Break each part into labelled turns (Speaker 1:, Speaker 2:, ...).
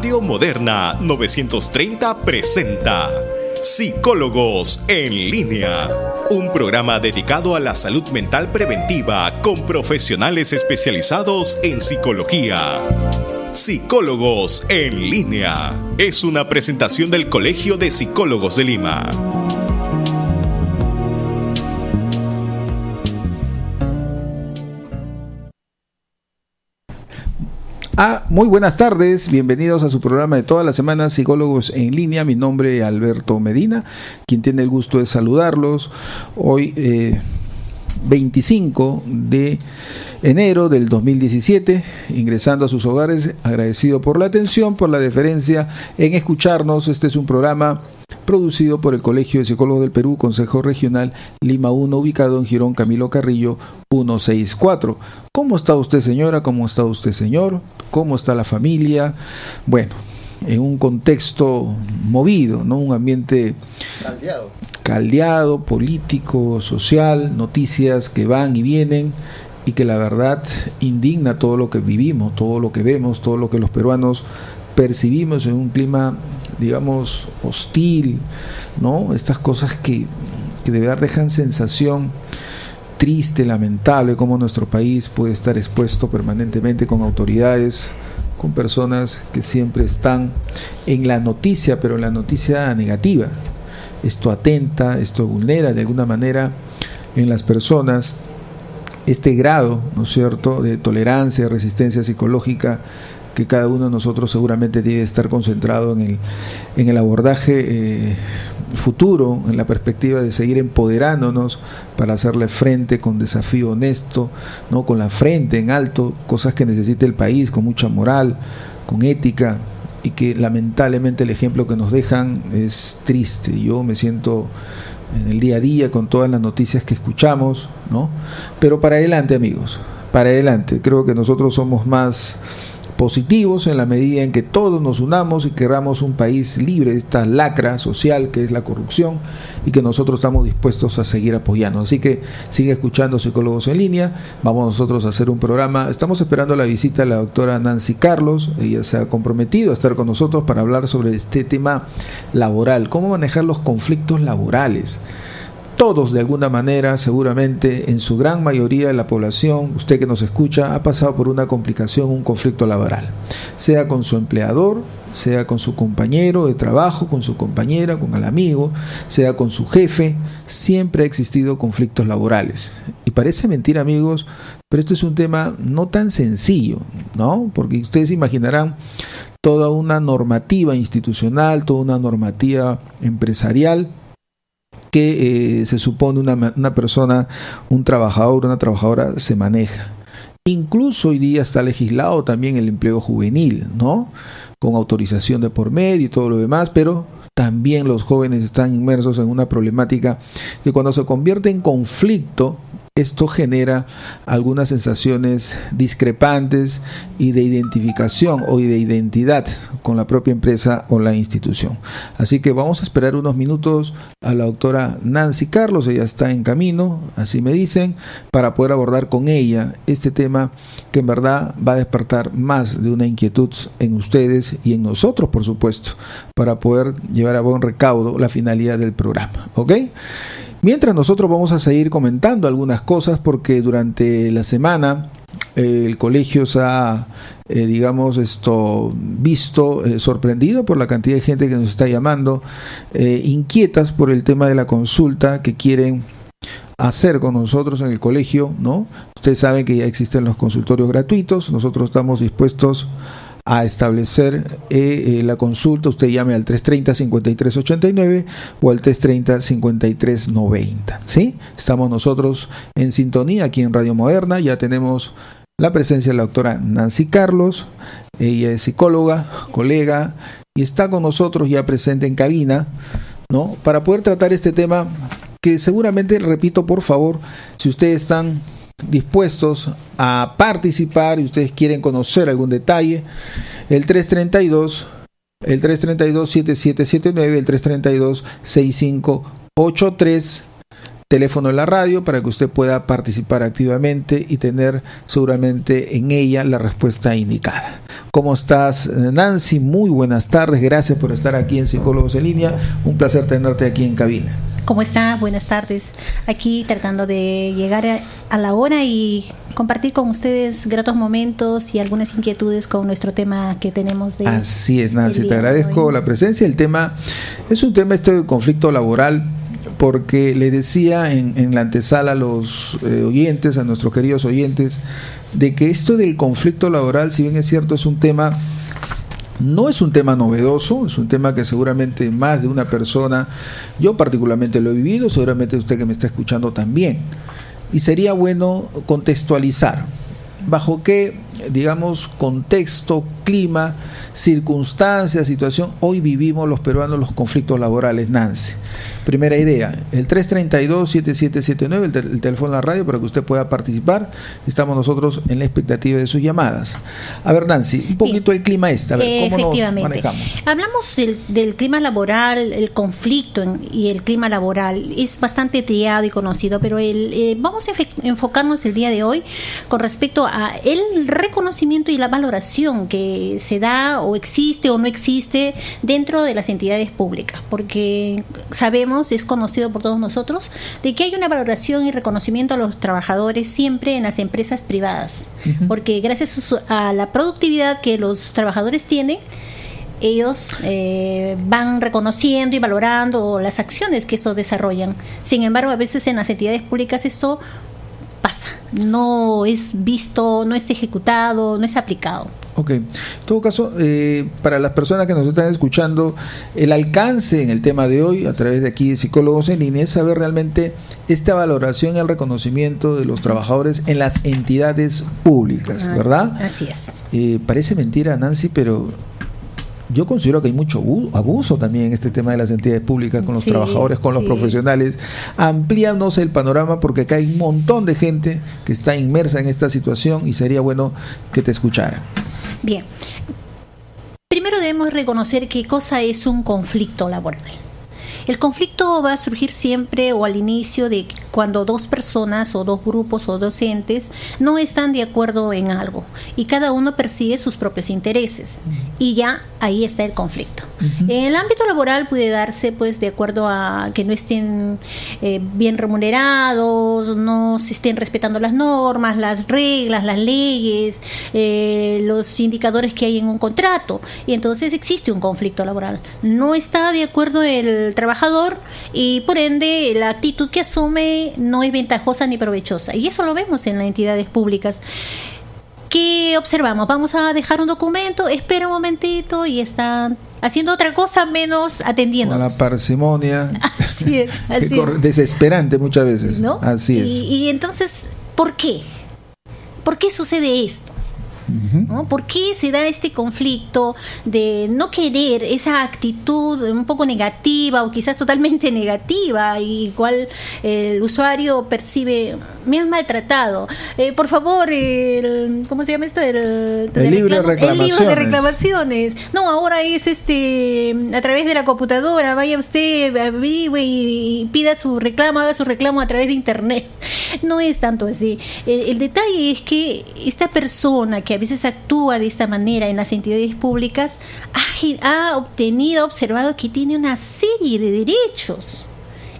Speaker 1: Radio Moderna 930 presenta Psicólogos en Línea, un programa dedicado a la salud mental preventiva con profesionales especializados en psicología. Psicólogos en Línea es una presentación del Colegio de Psicólogos de Lima.
Speaker 2: Muy buenas tardes, bienvenidos a su programa de todas las semanas, Psicólogos en Línea. Mi nombre es Alberto Medina, quien tiene el gusto de saludarlos hoy 25 de enero del 2017, ingresando a sus hogares, agradecido por la atención, por la deferencia en escucharnos. Este es un programa producido por el Colegio de Psicólogos del Perú, Consejo Regional Lima 1, ubicado en Girón Camilo Carrillo 164. ¿Cómo está usted, señora? ¿Cómo está usted, señor? ¿Cómo está la familia? Bueno, en un contexto movido, ¿no? Un ambiente caldeado, político, social, noticias que van y vienen y que la verdad indigna todo lo que vivimos, todo lo que vemos, todo lo que los peruanos percibimos en un clima, digamos, hostil, ¿no? Estas cosas que de verdad dejan sensación triste, lamentable, cómo nuestro país puede estar expuesto permanentemente con autoridades, con personas que siempre están en la noticia, pero en la noticia negativa. Esto atenta, esto vulnera de alguna manera en las personas este grado, ¿no es cierto?, de tolerancia, de resistencia psicológica que cada uno de nosotros seguramente debe estar concentrado en el abordaje futuro, en la perspectiva de seguir empoderándonos para hacerle frente con desafío honesto, ¿no?, con la frente en alto, cosas que necesita el país, con mucha moral, con ética, y que lamentablemente el ejemplo que nos dejan es triste. Yo me siento en el día a día con todas las noticias que escuchamos, ¿no? Pero para adelante, amigos, para adelante. Creo que nosotros somos más positivos en la medida en que todos nos unamos y queramos un país libre de esta lacra social que es la corrupción, y que nosotros estamos dispuestos a seguir apoyando. Así que sigue escuchando Psicólogos en Línea. Vamos nosotros a hacer un programa. Estamos esperando la visita de la doctora Nancy Carlos. Ella se ha comprometido a estar con nosotros para hablar sobre este tema laboral, cómo manejar los conflictos laborales. Todos, de alguna manera, seguramente, en su gran mayoría de la población, usted que nos escucha, ha pasado por una complicación, un conflicto laboral, sea con su empleador, sea con su compañero de trabajo, con su compañera, con el amigo, sea con su jefe. Siempre ha existido conflictos laborales. Y parece mentira, amigos, pero esto es un tema no tan sencillo, ¿no? Porque ustedes imaginarán toda una normativa institucional, toda una normativa empresarial que se supone una persona, un trabajador, una trabajadora se maneja. Incluso hoy día está legislado también el empleo juvenil, ¿no?, con autorización de por medio y todo lo demás, pero también los jóvenes están inmersos en una problemática que cuando se convierte en conflicto, esto genera algunas sensaciones discrepantes y de identificación o de identidad con la propia empresa o la institución. Así que vamos a esperar unos minutos a la doctora Nancy Carlos. Ella está en camino, así me dicen, para poder abordar con ella este tema que en verdad va a despertar más de una inquietud en ustedes y en nosotros, por supuesto, para poder llevar a buen recaudo la finalidad del programa. ¿Ok? Mientras nosotros vamos a seguir comentando algunas cosas, porque durante la semana el colegio se ha, visto sorprendido por la cantidad de gente que nos está llamando, inquietas por el tema de la consulta que quieren hacer con nosotros en el colegio, ¿no? Ustedes saben que ya existen los consultorios gratuitos. Nosotros estamos dispuestos a establecer la consulta. Usted llame al 330-5389 o al 330-5390, ¿sí? Estamos nosotros en sintonía aquí en Radio Moderna. Ya tenemos la presencia de la doctora Nancy Carlos. Ella es psicóloga, colega, y está con nosotros ya presente en cabina, ¿no?, para poder tratar este tema que seguramente, repito, por favor, si ustedes están dispuestos a participar y ustedes quieren conocer algún detalle, el 332-7779, el 332-6583, teléfono de la radio para que usted pueda participar activamente y tener seguramente en ella la respuesta indicada. ¿Cómo estás, Nancy? Muy buenas tardes, gracias por estar aquí en Psicólogos en Línea, un placer tenerte aquí en cabina.
Speaker 3: ¿Cómo está? Buenas tardes. Aquí tratando de llegar a la hora y compartir con ustedes gratos momentos y algunas inquietudes con nuestro tema que tenemos de...
Speaker 2: Así es, Nancy, te agradezco la presencia. El tema es un tema de conflicto laboral, porque le decía en la antesala a los oyentes, a nuestros queridos oyentes, de que esto del conflicto laboral, si bien es cierto, es un tema... No es un tema novedoso, es un tema que seguramente más de una persona, yo particularmente lo he vivido, seguramente usted que me está escuchando también. Y sería bueno contextualizar bajo qué, digamos, contexto, clima, circunstancia, situación, hoy vivimos los peruanos los conflictos laborales, Nancy. Primera idea, el 332-7779, el teléfono de la radio para que usted pueda participar. Estamos nosotros en la expectativa de sus llamadas. A ver, Nancy, un poquito el clima a ver, ¿cómo nos manejamos?
Speaker 3: Hablamos del clima laboral, el conflicto y el clima laboral. Es bastante triado y conocido, pero vamos a enfocarnos el día de hoy con respecto a el reconocimiento y la valoración que se da o existe o no existe dentro de las entidades públicas, porque sabemos, es conocido por todos nosotros, de que hay una valoración y reconocimiento a los trabajadores siempre en las empresas privadas, porque gracias a la productividad que los trabajadores tienen, ellos van reconociendo y valorando las acciones que estos desarrollan. Sin embargo, a veces en las entidades públicas esto pasa, no es visto, no es ejecutado, no es aplicado.
Speaker 2: Ok, en todo caso, para las personas que nos están escuchando, el alcance en el tema de hoy, a través de aquí de Psicólogos en Línea, es saber realmente esta valoración y el reconocimiento de los trabajadores en las entidades públicas, ¿verdad?
Speaker 3: Así es.
Speaker 2: Parece mentira, Nancy, pero yo considero que hay mucho abuso también en este tema de las entidades públicas con los trabajadores, con los profesionales. Amplíanos el panorama, porque acá hay un montón de gente que está inmersa en esta situación y sería bueno que te escuchara.
Speaker 3: Bien, primero debemos reconocer qué cosa es un conflicto laboral. El conflicto va a surgir siempre o al inicio de cuando dos personas o dos grupos o dos entes no están de acuerdo en algo y cada uno persigue sus propios intereses y ya ahí está el conflicto. En el ámbito laboral puede darse pues de acuerdo a que no estén bien remunerados, no se estén respetando las normas, las reglas, las leyes, los indicadores que hay en un contrato, y entonces existe un conflicto laboral. No está de acuerdo el trabajador y por ende la actitud que asume no es ventajosa ni provechosa, y eso lo vemos en las entidades públicas. ¿Qué observamos? Vamos a dejar un documento, espera un momentito y están haciendo otra cosa menos atendiéndonos.
Speaker 2: Con la parsimonia.
Speaker 3: Así es.
Speaker 2: Desesperante muchas veces, ¿no? Así es.
Speaker 3: Y entonces, ¿por qué? ¿Por qué sucede esto? ¿No? ¿Por qué se da este conflicto de no querer esa actitud un poco negativa o quizás totalmente negativa, y cual el usuario percibe, me han maltratado, por favor, ¿cómo se llama esto? El libro de reclamaciones. No, ahora es a través de la computadora, vaya usted, averigüe y pida su reclamo, haga su reclamo a través de internet. No es tanto así. El detalle es que esta persona que a veces actúa de esta manera en las entidades públicas ha observado que tiene una serie de derechos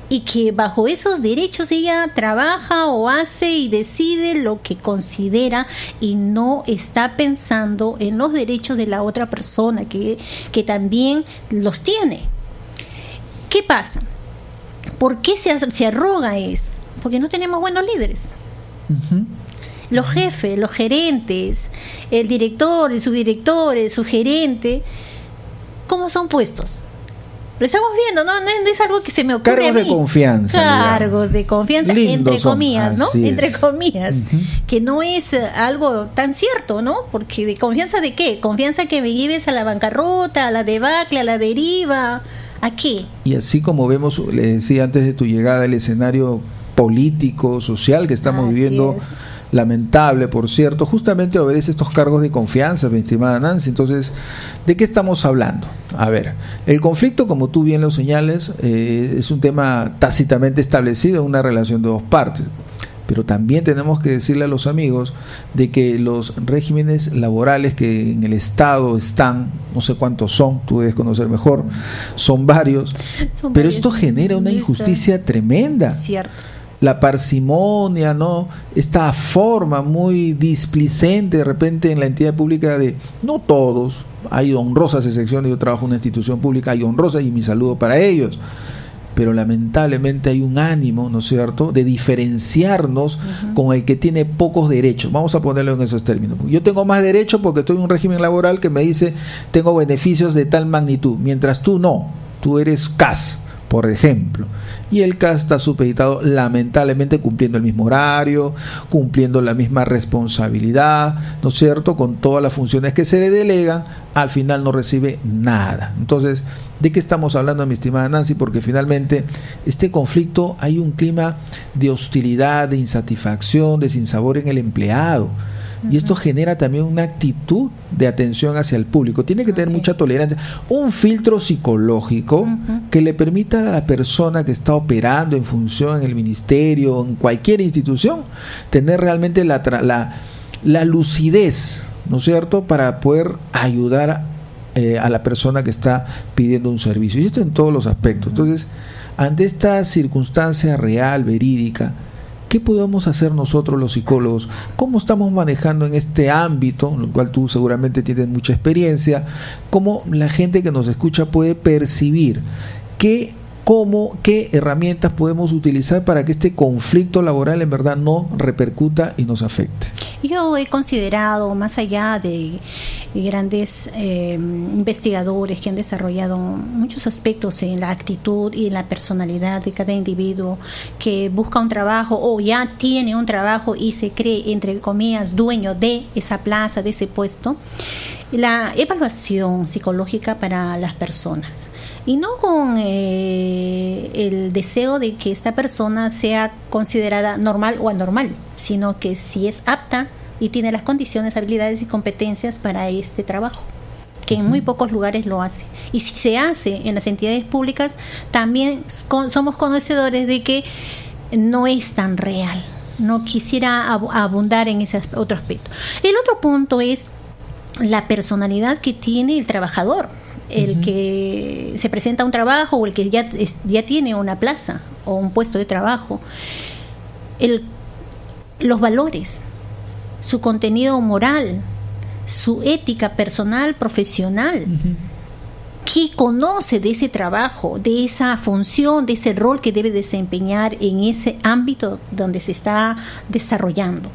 Speaker 3: y que bajo esos derechos ella trabaja o hace y decide lo que considera y no está pensando en los derechos de la otra persona que también los tiene. ¿Qué pasa? ¿Por qué se arroga eso? Porque no tenemos buenos líderes. Los jefes, los gerentes, el director, el subdirector, el subgerente, ¿cómo son puestos? Lo estamos viendo, ¿no? No es algo que se me ocurre.
Speaker 2: Cargos de confianza.
Speaker 3: Cargos de confianza, entre comillas, ¿no? Entre comillas. Que no es algo tan cierto, ¿no? Porque ¿de confianza de qué? Confianza que me lleves a la bancarrota, a la debacle, a la deriva. ¿A qué? Y
Speaker 2: así como vemos, le decía antes de tu llegada, el escenario político, social que estamos viviendo lamentable, por cierto, justamente obedece estos cargos de confianza, mi estimada Nancy. Entonces, ¿de qué estamos hablando? A ver, el conflicto, como tú bien lo señales, es un tema tácitamente establecido en una relación de dos partes. Pero también tenemos que decirle a los amigos de que los regímenes laborales que en el Estado están, no sé cuántos son, tú debes conocer mejor, son varios, pero esto genera una injusticia tremenda.
Speaker 3: Cierto.
Speaker 2: La parsimonia, ¿no? Esta forma muy displicente de repente en la entidad pública de, no todos, hay honrosas excepciones, yo trabajo en una institución pública, hay honrosas y mi saludo para ellos, pero lamentablemente hay un ánimo, ¿no es cierto?, de diferenciarnos con el que tiene pocos derechos. Vamos a ponerlo en esos términos. Yo tengo más derechos porque estoy en un régimen laboral que me dice tengo beneficios de tal magnitud, mientras tú no, tú eres CAS, por ejemplo. Y el CAS está supeditado lamentablemente cumpliendo el mismo horario, cumpliendo la misma responsabilidad, ¿no es cierto?, con todas las funciones que se le delegan, al final no recibe nada. Entonces, ¿de qué estamos hablando, mi estimada Nancy? Porque finalmente este conflicto, hay un clima de hostilidad, de insatisfacción, de sinsabor en el empleado. Y esto genera también una actitud de atención hacia el público. Tiene que tener mucha tolerancia, un filtro psicológico que le permita a la persona que está operando en función en el ministerio, en cualquier institución, tener realmente la lucidez, ¿no es cierto?, para poder ayudar a la persona que está pidiendo un servicio. Y esto en todos los aspectos. Entonces, ante esta circunstancia real, verídica, ¿qué podemos hacer nosotros los psicólogos? ¿Cómo estamos manejando en este ámbito, en el cual tú seguramente tienes mucha experiencia? ¿Cómo la gente que nos escucha puede percibir qué herramientas podemos utilizar para que este conflicto laboral en verdad no repercuta y nos afecte?
Speaker 3: Yo he considerado, más allá de grandes investigadores que han desarrollado muchos aspectos en la actitud y en la personalidad de cada individuo que busca un trabajo o ya tiene un trabajo y se cree, entre comillas, dueño de esa plaza, de ese puesto, la evaluación psicológica para las personas. Y no con el deseo de que esta persona sea considerada normal o anormal, sino que si es apta y tiene las condiciones, habilidades y competencias para este trabajo, que en muy pocos lugares lo hace. Y si se hace en las entidades públicas, también somos conocedores de que no es tan real. No quisiera abundar en ese otro aspecto. El otro punto es la personalidad que tiene el trabajador, el que se presenta a un trabajo o el que ya tiene una plaza o un puesto de trabajo, los valores, su contenido moral, su ética personal, profesional, qué conoce de ese trabajo, de esa función, de ese rol que debe desempeñar en ese ámbito donde se está desarrollando.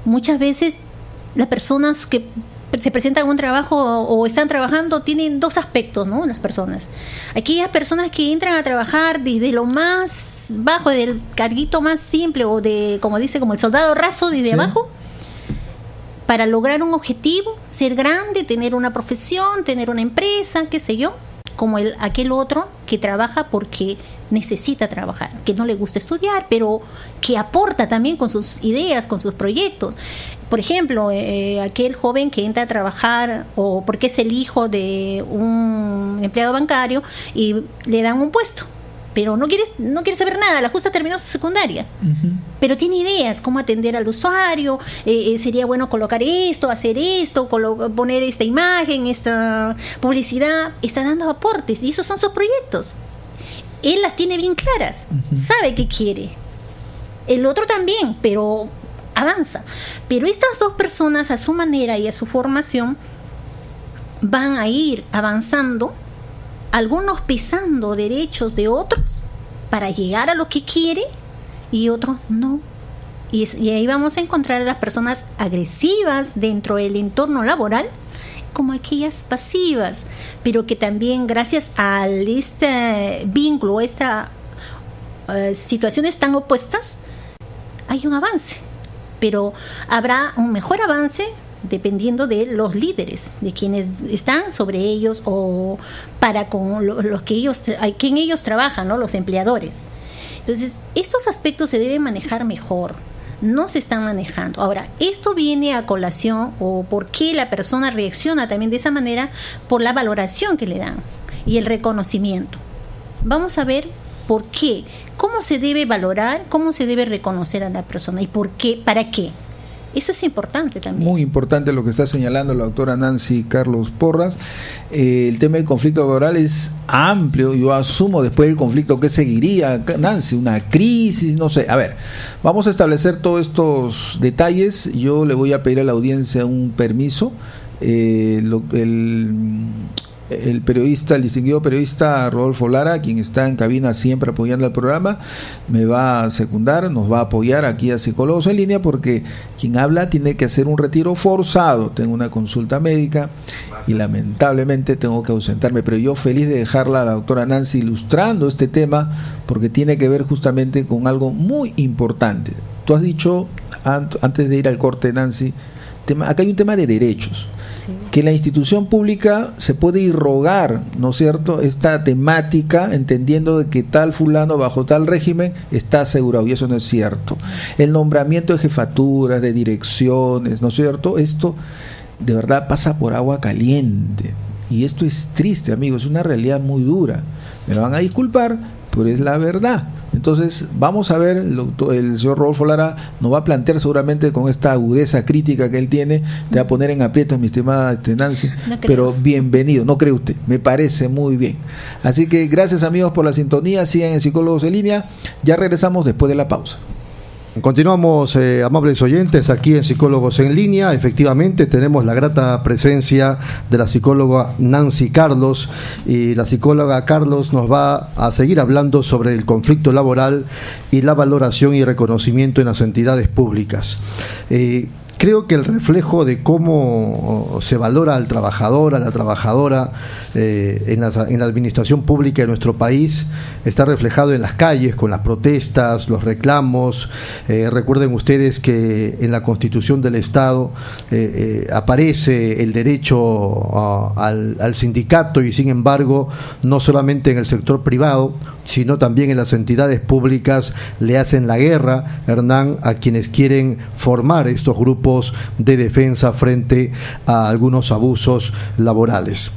Speaker 3: Muchas veces las personas que se presentan a un trabajo o están trabajando tienen dos aspectos, ¿no? Las personas. Aquellas personas que entran a trabajar desde lo más bajo, del carguito más simple o de, como dice, como el soldado raso desde abajo, para lograr un objetivo, ser grande, tener una profesión, tener una empresa, qué sé yo, como aquel otro que trabaja porque necesita trabajar, que no le gusta estudiar, pero que aporta también con sus ideas, con sus proyectos. Por ejemplo, aquel joven que entra a trabajar o porque es el hijo de un empleado bancario y le dan un puesto, pero no quiere saber nada, la justa terminó su secundaria, pero tiene ideas, cómo atender al usuario, sería bueno colocar esto, hacer esto, poner esta imagen, esta publicidad, está dando aportes y esos son sus proyectos. Él las tiene bien claras, sabe qué quiere. El otro también, pero avanza. Pero estas dos personas, a su manera y a su formación, van a ir avanzando, algunos pisando derechos de otros para llegar a lo que quiere y otros no. Y ahí vamos a encontrar a las personas agresivas dentro del entorno laboral, como aquellas pasivas, pero que también gracias a este vínculo, estas situaciones tan opuestas, hay un avance, pero habrá un mejor avance dependiendo de los líderes, de quienes están sobre ellos o para con los que quien ellos trabajan, ¿no? Los empleadores. Entonces, estos aspectos se deben manejar mejor. no se están manejando. Ahora, esto viene a colación, o por qué la persona reacciona también de esa manera, por la valoración que le dan y el reconocimiento. Vamos a ver por qué, cómo se debe valorar, cómo se debe reconocer a la persona y por qué, para qué. Eso es importante también.
Speaker 2: Muy importante lo que está señalando la doctora Nancy Carlos Porras. El tema del conflicto laboral es amplio. Yo asumo después del conflicto que seguiría, Nancy, una crisis, no sé. A ver, vamos a establecer todos estos detalles. Yo le voy a pedir a la audiencia un permiso. El periodista, el distinguido periodista Rodolfo Lara, quien está en cabina siempre apoyando al programa, me va a secundar, nos va a apoyar aquí a Psicólogos en Línea, porque quien habla tiene que hacer un retiro forzado. Tengo una consulta médica y lamentablemente tengo que ausentarme, pero yo feliz de dejarla a la doctora Nancy ilustrando este tema, porque tiene que ver justamente con algo muy importante. Tú has dicho, antes de ir al corte, Nancy, acá hay un tema de derechos. Que la institución pública se puede irrogar, ¿no es cierto?, esta temática, entendiendo de que tal fulano bajo tal régimen está asegurado, y eso no es cierto. El nombramiento de jefaturas, de direcciones, ¿no es cierto?, esto de verdad pasa por agua caliente, y esto es triste, amigos, es una realidad muy dura. Me lo van a disculpar, pero es la verdad. Entonces vamos a ver, el señor Rodolfo Lara nos va a plantear seguramente con esta agudeza crítica que él tiene, te va a poner en aprietos, mi estimada Nancy, pero bienvenido, no cree usted, me parece muy bien. Así que gracias, amigos, por la sintonía, sigan en Psicólogos en Línea, ya regresamos después de la pausa.
Speaker 4: Continuamos, amables oyentes, aquí en Psicólogos en Línea. Efectivamente tenemos la grata presencia de la psicóloga Nancy Carlos, y la psicóloga Carlos nos va a seguir hablando sobre el conflicto laboral y la valoración y reconocimiento en las entidades públicas. Creo que el reflejo de cómo se valora al trabajador, a la trabajadora en la administración pública de nuestro país está reflejado en las calles, con las protestas, los reclamos. Recuerden ustedes que en la Constitución del Estado aparece el derecho al sindicato, y sin embargo no solamente en el sector privado, sino también en las entidades públicas le hacen la guerra, Hernán, a quienes quieren formar estos grupos de defensa frente a algunos abusos laborales.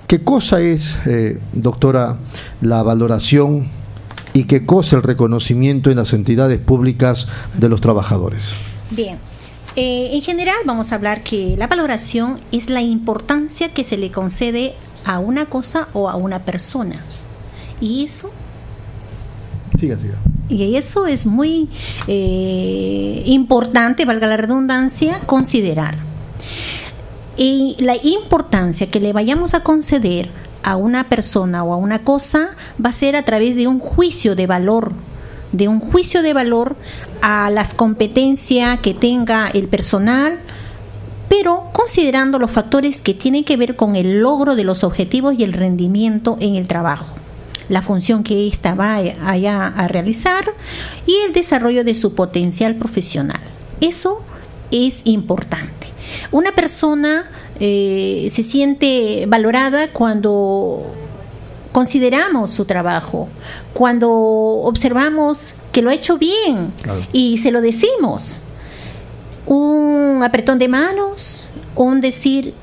Speaker 4: ¿Qué cosa es, doctora, la valoración y qué cosa el reconocimiento en las entidades públicas de los trabajadores?
Speaker 3: Bien. En general vamos a hablar que la valoración es la importancia que se le concede a una cosa o a una persona. Y eso...
Speaker 4: Siga.
Speaker 3: Y eso es muy importante, valga la redundancia, considerar. Y la importancia que le vayamos a conceder a una persona o a una cosa va a ser a través de un juicio de valor, a las competencias que tenga el personal, pero considerando los factores que tienen que ver con el logro de los objetivos y el rendimiento en el trabajo, la función que ésta vaya a realizar y el desarrollo de su potencial profesional. Eso es importante. Una persona se siente valorada cuando consideramos su trabajo, cuando observamos que lo ha hecho bien, claro, y se lo decimos. Un apretón de manos, un decir,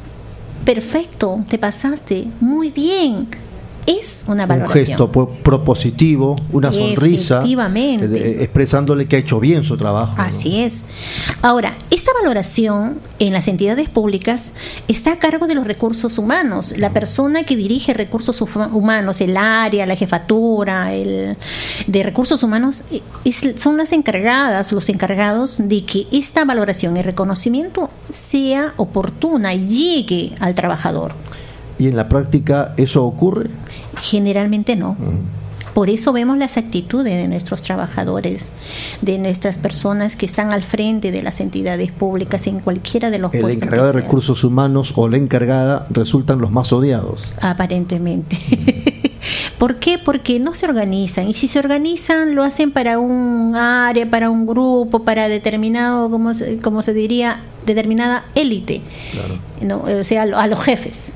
Speaker 3: perfecto, te pasaste, muy bien. Es una valoración.
Speaker 4: Un gesto propositivo, una sonrisa, expresándole que ha hecho bien su trabajo.
Speaker 3: Así, ¿no? Es. Ahora, esta valoración en las entidades públicas está a cargo de los recursos humanos. La persona que dirige recursos humanos, el área, la jefatura de recursos humanos, son las encargadas, los encargados de que esta valoración y reconocimiento sea oportuna y llegue al trabajador.
Speaker 4: ¿Y en la práctica eso ocurre?
Speaker 3: Generalmente no. Por eso vemos las actitudes de nuestros trabajadores, de nuestras personas que están al frente de las entidades públicas en cualquiera de los puestos.
Speaker 4: El encargado de recursos humanos o la encargada resultan los más odiados.
Speaker 3: Aparentemente. ¿Por qué? Porque no se organizan, y si se organizan lo hacen para un área, para un grupo, para determinado, como se diría, determinada élite. Claro. ¿No? O sea, a los jefes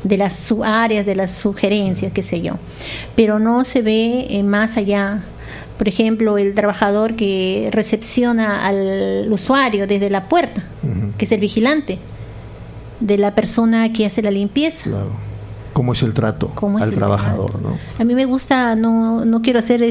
Speaker 3: de las áreas, de las sugerencias, qué sé yo, pero no se ve más allá Por ejemplo, el trabajador que recepciona al usuario desde la puerta, que es el vigilante, de la persona que hace la limpieza.
Speaker 4: Claro. ¿Cómo es el trato al trabajador, ¿no?
Speaker 3: A mí me gusta, no quiero hacer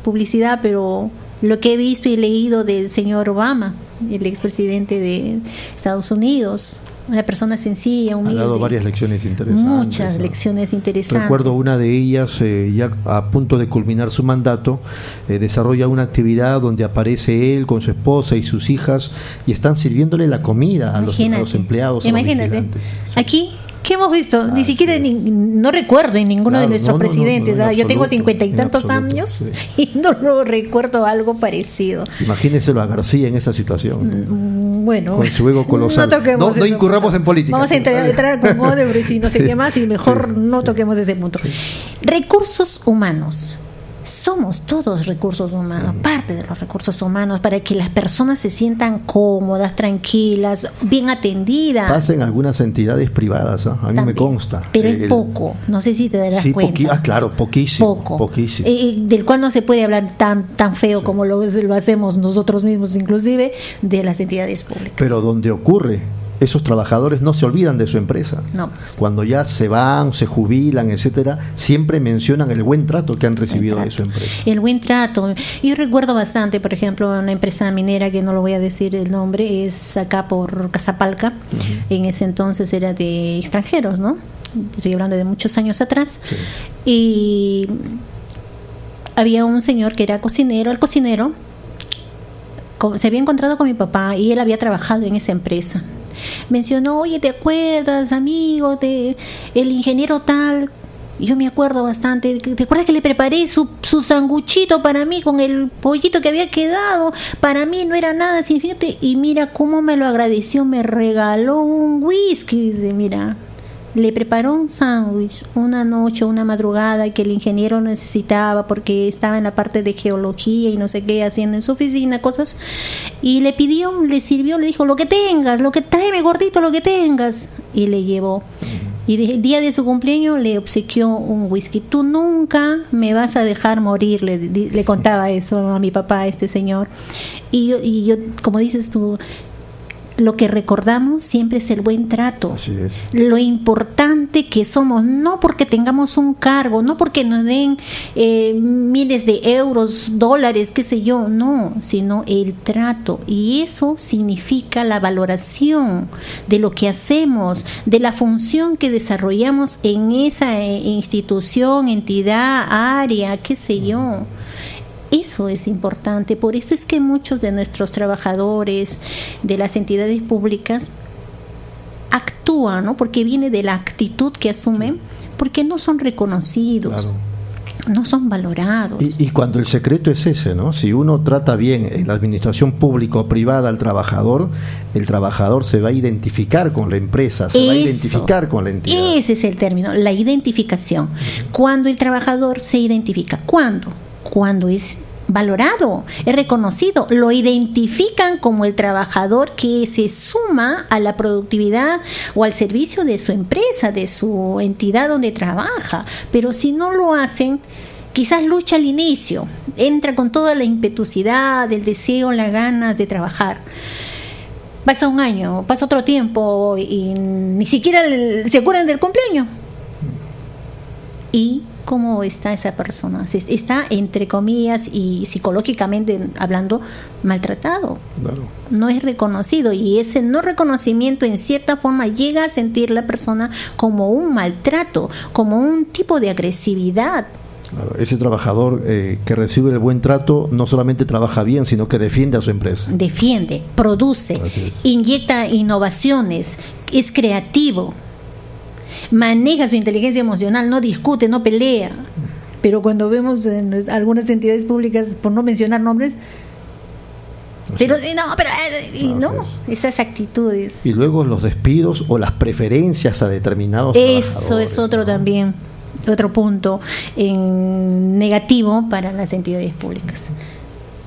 Speaker 3: publicidad, pero lo que he visto y leído del señor Obama, el expresidente de Estados Unidos, una persona sencilla, humilde.
Speaker 4: Ha dado varias lecciones interesantes.
Speaker 3: Muchas lecciones interesantes.
Speaker 4: Recuerdo una de ellas, ya a punto de culminar su mandato, desarrolla una actividad donde aparece él con su esposa y sus hijas y están sirviéndole la comida a los empleados.
Speaker 3: Imagínate.
Speaker 4: A los vigilantes.
Speaker 3: Aquí, ¿qué hemos visto? Ni siquiera, no recuerdo en ninguno de nuestros presidentes. Yo tengo 50 y tantos años y no lo recuerdo algo parecido.
Speaker 4: Imagínenselo a García en esa situación.
Speaker 3: Bueno,
Speaker 4: con su ego colosal.
Speaker 3: No
Speaker 4: incurramos en política.
Speaker 3: Vamos a entrar con Odebrecht y no sé qué más, y mejor no toquemos ese punto. Sí. Recursos humanos. Somos todos recursos humanos, parte de los recursos humanos, para que las personas se sientan cómodas, tranquilas, bien atendidas.
Speaker 4: Pasa en algunas entidades privadas, a mí me consta.
Speaker 3: Pero es poco, no sé si te darás cuenta.
Speaker 4: Claro, poquísimo. Poquísimo.
Speaker 3: Del cual no se puede hablar tan feo como lo hacemos nosotros mismos, inclusive, de las entidades públicas.
Speaker 4: Pero donde ocurre, esos trabajadores no se olvidan de su empresa.
Speaker 3: No, pues.
Speaker 4: Cuando ya se van, se jubilan, etcétera, siempre mencionan el buen trato que han recibido de su empresa.
Speaker 3: El buen trato. Yo recuerdo bastante, por ejemplo, una empresa minera, que no lo voy a decir el nombre, es acá por Casapalca. En ese entonces era de extranjeros, ¿no? Estoy hablando de muchos años atrás. Sí. Y había un señor que era cocinero. El cocinero se había encontrado con mi papá y él había trabajado en esa empresa. Mencionó: oye, ¿te acuerdas, amigo, de el ingeniero tal? Yo me acuerdo bastante. ¿Te acuerdas que le preparé su sanguchito para mí con el pollito que había quedado? Para mí no era nada, fíjate. Y mira cómo me lo agradeció, me regaló un whisky. Dice, mira, le preparó un sándwich una noche, una madrugada que el ingeniero necesitaba porque estaba en la parte de geología y no sé qué, haciendo en su oficina cosas, y le pidió, le sirvió, le dijo: lo que tengas, tráeme gordito, lo que tengas, y le llevó. Y el día de su cumpleaños le obsequió un whisky. Tú nunca me vas a dejar morir, le contaba eso a mi papá, este señor. Y yo, como dices tú, lo que recordamos siempre es el buen trato.
Speaker 4: Así es.
Speaker 3: Lo importante que somos, no porque tengamos un cargo, no porque nos den miles de euros, dólares, qué sé yo, no, sino el trato. Y eso significa la valoración de lo que hacemos, de la función que desarrollamos en esa institución, entidad, área, qué sé yo. Eso es importante. Por eso es que muchos de nuestros trabajadores de las entidades públicas actúan, ¿no? Porque viene de la actitud que asumen, porque no son reconocidos. Claro. No son valorados.
Speaker 4: Y cuando el secreto es ese, ¿no? Si uno trata bien en la administración pública o privada al trabajador, el trabajador se va a identificar con la empresa, se va a identificar con la entidad.
Speaker 3: Ese es el término, la identificación. Cuando el trabajador se identifica, ¿cuándo? Cuando es valorado, es reconocido, lo identifican como el trabajador que se suma a la productividad o al servicio de su empresa, de su entidad donde trabaja. Pero si no lo hacen, quizás lucha al inicio, entra con toda la impetuosidad, el deseo, las ganas de trabajar. Pasa un año, pasa otro tiempo y ni siquiera se acuerdan del cumpleaños. Y ¿cómo está esa persona? Está, entre comillas, y psicológicamente hablando, maltratado. Claro. No es reconocido, y ese no reconocimiento en cierta forma llega a sentir la persona como un maltrato, como un tipo de agresividad.
Speaker 4: Claro, ese trabajador que recibe el buen trato no solamente trabaja bien, sino que defiende a su empresa.
Speaker 3: Defiende, produce, inyecta innovaciones, es creativo, maneja su inteligencia emocional, no discute, no pelea. Pero cuando vemos en algunas entidades públicas, por no mencionar nombres, esas actitudes.
Speaker 4: Y luego los despidos o las preferencias a determinados
Speaker 3: trabajadores. Eso es otro también, otro punto negativo para las entidades públicas.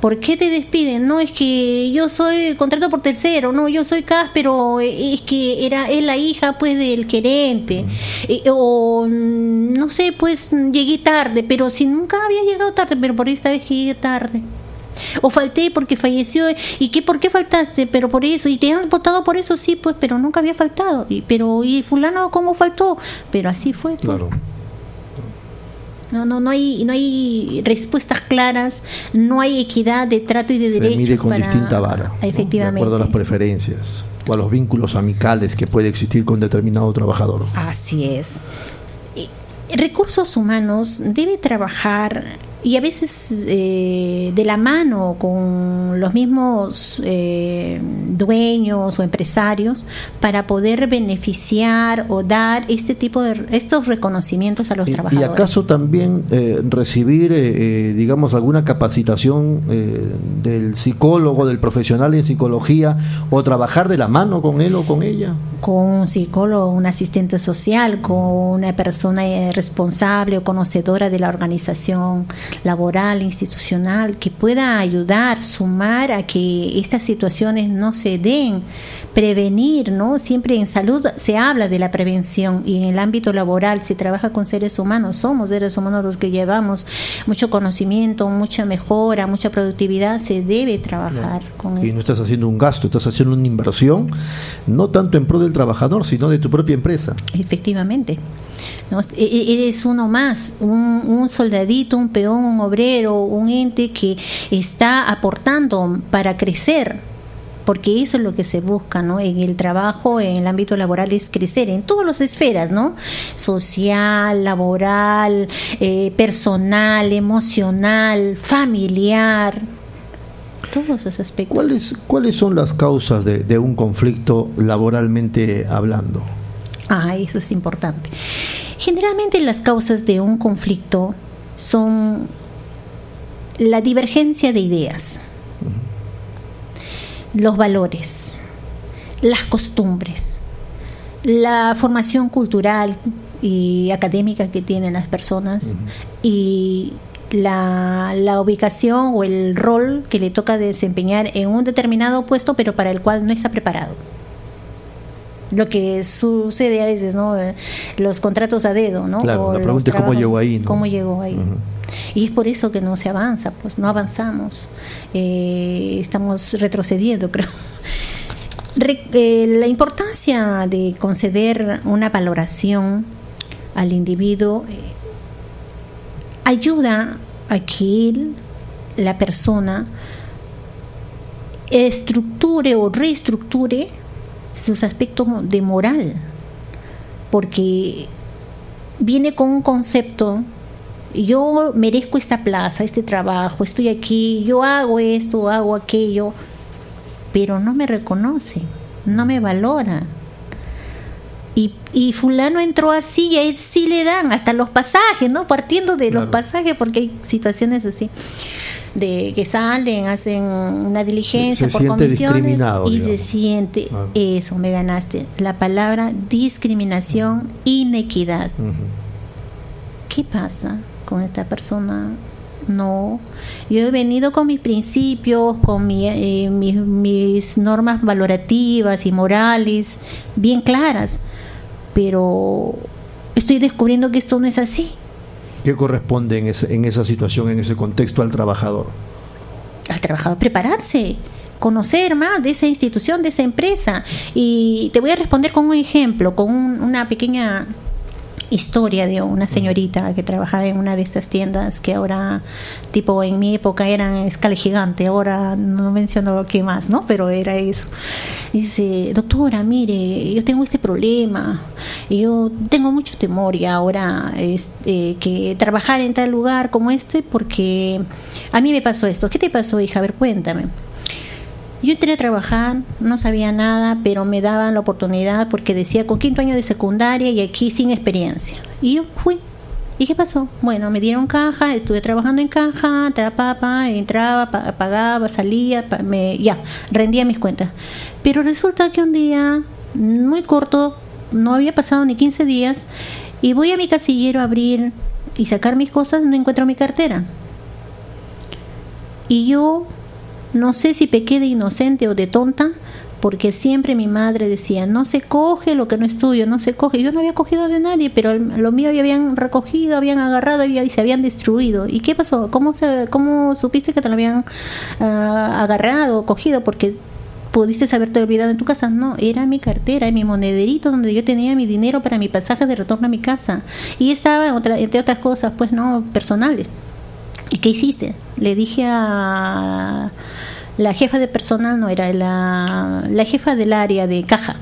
Speaker 3: ¿Por qué te despiden? No, es que yo soy contrato por tercero, no, yo soy CAS, pero es que es la hija pues del gerente, o no sé, pues llegué tarde, pero si nunca había llegado tarde, pero por esta vez que llegué tarde. O falté porque falleció, ¿y qué? ¿Por qué faltaste? Pero por eso, y te han votado por eso, sí, pues, pero nunca había faltado, y fulano, ¿cómo faltó? Pero así fue, pues.
Speaker 4: Claro.
Speaker 3: No hay respuestas claras, no hay equidad de trato y de derechos.
Speaker 4: Se mide con distinta vara,
Speaker 3: efectivamente,
Speaker 4: ¿no? De acuerdo a las preferencias o a los vínculos amicales que puede existir con determinado trabajador.
Speaker 3: Así es. Recursos humanos debe trabajar, y a veces de la mano con los mismos dueños o empresarios, para poder beneficiar o dar este tipo de estos reconocimientos a los trabajadores.
Speaker 4: ¿Y acaso también recibir, digamos, alguna capacitación del psicólogo, del profesional en psicología, o trabajar de la mano con él o con ella?
Speaker 3: Con un psicólogo, un asistente social, con una persona responsable o conocedora de la organización laboral, institucional, que pueda ayudar, sumar a que estas situaciones no se den, prevenir, ¿no? Siempre en salud se habla de la prevención, y en el ámbito laboral se trabaja con seres humanos, somos seres humanos los que llevamos mucho conocimiento, mucha mejora, mucha productividad, se debe trabajar con eso.
Speaker 4: Y no estás haciendo un gasto, estás haciendo una inversión, no tanto en pro del trabajador, sino de tu propia empresa.
Speaker 3: Efectivamente. ¿No? Eres uno más, un soldadito, un peón, un obrero, un ente que está aportando para crecer, porque eso es lo que se busca, ¿no? En el trabajo, en el ámbito laboral, es crecer en todas las esferas, ¿no? Social, laboral, personal, emocional, familiar, todos esos aspectos.
Speaker 4: ¿Cuáles son las causas de un conflicto laboralmente hablando?
Speaker 3: Eso es importante. Generalmente las causas de un conflicto son la divergencia de ideas, los valores, las costumbres, la formación cultural y académica que tienen las personas, y la ubicación o el rol que le toca desempeñar en un determinado puesto, pero para el cual no está preparado. Lo que sucede a veces, ¿no? Los contratos a dedo, ¿no?
Speaker 4: Claro,
Speaker 3: o
Speaker 4: la pregunta es cómo llegó ahí, ¿no?
Speaker 3: ¿Cómo llegó ahí? Y es por eso que no se avanza, pues no avanzamos, estamos retrocediendo, creo. La importancia de conceder una valoración al individuo ayuda a que la persona estructure o reestructure sus aspectos de moral, porque viene con un concepto: yo merezco esta plaza, este trabajo, estoy aquí, yo hago esto, hago aquello, pero no me reconoce, no me valora. Y fulano entró así, y a él sí le dan hasta los pasajes, ¿no? Partiendo de los pasajes, porque hay situaciones así, de que salen, hacen una diligencia por comisiones y se siente, eso, me ganaste. La palabra discriminación, inequidad. ¿Qué pasa con esta persona? No, yo he venido con mis principios, con mis normas valorativas y morales bien claras, pero estoy descubriendo que esto no es así.
Speaker 4: ¿Qué corresponde en esa situación, en ese contexto, al trabajador?
Speaker 3: Al trabajador prepararse, conocer más de esa institución, de esa empresa. Y te voy a responder con un ejemplo, con una pequeña historia de una señorita que trabajaba en una de estas tiendas que ahora, tipo en mi época, eran a escala gigante, ahora no menciono qué más, ¿no? Pero era eso. Dice: doctora, mire, yo tengo este problema, y yo tengo mucho temor y ahora que trabajar en tal lugar como este, porque a mí me pasó esto. ¿Qué te pasó, hija? A ver, cuéntame. Yo entré a trabajar, no sabía nada, pero me daban la oportunidad porque decía con 5º año de secundaria y aquí sin experiencia. Y yo fui. ¿Y qué pasó? Bueno, me dieron caja, estuve trabajando en caja, entraba, pagaba, salía, rendía mis cuentas. Pero resulta que un día, muy corto, no había pasado ni 15 días, y voy a mi casillero a abrir y sacar mis cosas, no encuentro mi cartera. Y yo no sé si pequé de inocente o de tonta, porque siempre mi madre decía, no se coge lo que no es tuyo, no se coge. Yo no había cogido de nadie, pero lo mío ya habían recogido, habían agarrado y se habían destruido. ¿Y qué pasó? ¿Cómo supiste que te lo habían agarrado o cogido? Porque pudiste haberte olvidado en tu casa. No, era mi cartera, mi monederito donde yo tenía mi dinero para mi pasaje de retorno a mi casa. Y estaba, entre otras cosas, pues no, personales. ¿Y qué hiciste? Le dije a la jefa de personal, no era la jefa del área de caja.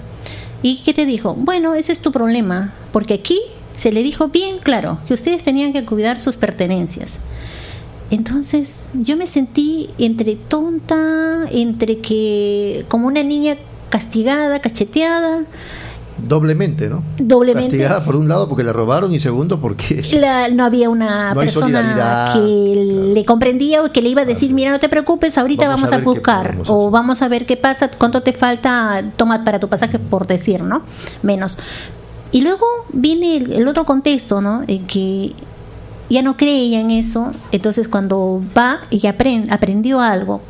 Speaker 3: ¿Y qué te dijo? Bueno, ese es tu problema, porque aquí se le dijo bien claro que ustedes tenían que cuidar sus pertenencias. Entonces yo me sentí entre tonta, entre que como una niña castigada, cacheteada.
Speaker 4: Doblemente, ¿no?
Speaker 3: Doblemente.
Speaker 4: Castigada por un lado porque le robaron y segundo porque
Speaker 3: no había una persona que le comprendía o que le iba a decir, mira, no te preocupes, ahorita vamos a buscar o vamos a ver qué pasa, cuánto te falta, toma para tu pasaje, por decir, ¿no? Menos. Y luego viene el otro contexto, ¿no? En que ya no creía en eso. Entonces cuando va y aprendió algo,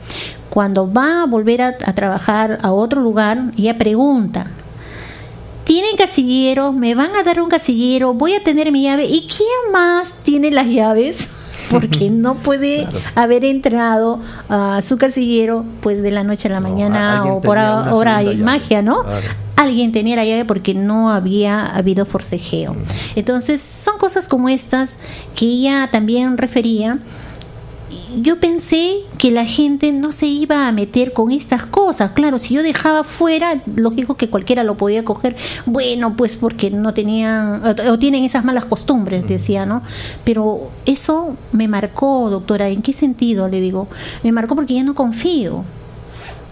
Speaker 3: cuando va a volver a trabajar a otro lugar, ella pregunta, ¿tienen casillero? ¿Me van a dar un casillero? ¿Voy a tener mi llave? ¿Y quién más tiene las llaves? Porque no puede haber entrado a su casillero pues de la noche a la mañana o por hora y magia, ¿no? Claro. Alguien tenía la llave porque no había habido forcejeo. Entonces son cosas como estas que ella también refería. Yo pensé que la gente no se iba a meter con estas cosas. Claro, si yo dejaba fuera, lógico que cualquiera lo podía coger. Bueno, pues porque no tenían o tienen esas malas costumbres, decía, ¿no? Pero eso me marcó, doctora. ¿En qué sentido? Le digo, me marcó porque ya no confío.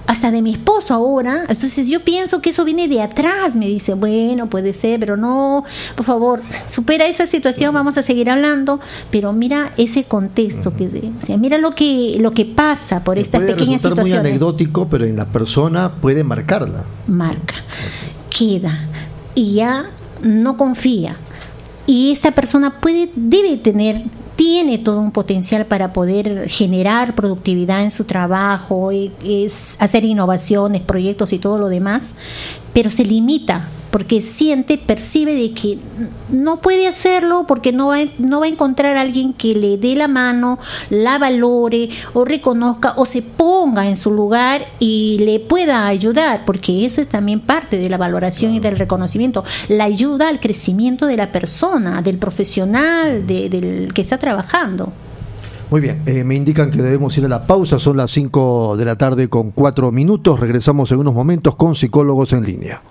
Speaker 3: Hasta de mi esposo ahora. Entonces yo pienso que eso viene de atrás. Me dice, bueno, puede ser, pero no, por favor, supera esa situación, vamos a seguir hablando, pero mira ese contexto, o sea, mira lo que pasa por estas pequeñas situaciones.
Speaker 4: Muy anecdótico, pero en la persona puede marcarla.
Speaker 3: Marca, queda, y ya no confía. Y esta persona tiene todo un potencial para poder generar productividad en su trabajo, es hacer innovaciones, proyectos y todo lo demás, pero se limita porque percibe de que no puede hacerlo porque no va a encontrar a alguien que le dé la mano, la valore o reconozca o se ponga en su lugar y le pueda ayudar, porque eso es también parte de la valoración y del reconocimiento, la ayuda al crecimiento de la persona, del profesional, del que está trabajando.
Speaker 4: Muy bien, me indican que debemos ir a la pausa, son las 5 de la tarde con 4 minutos, regresamos en unos momentos con Psicólogos en Línea.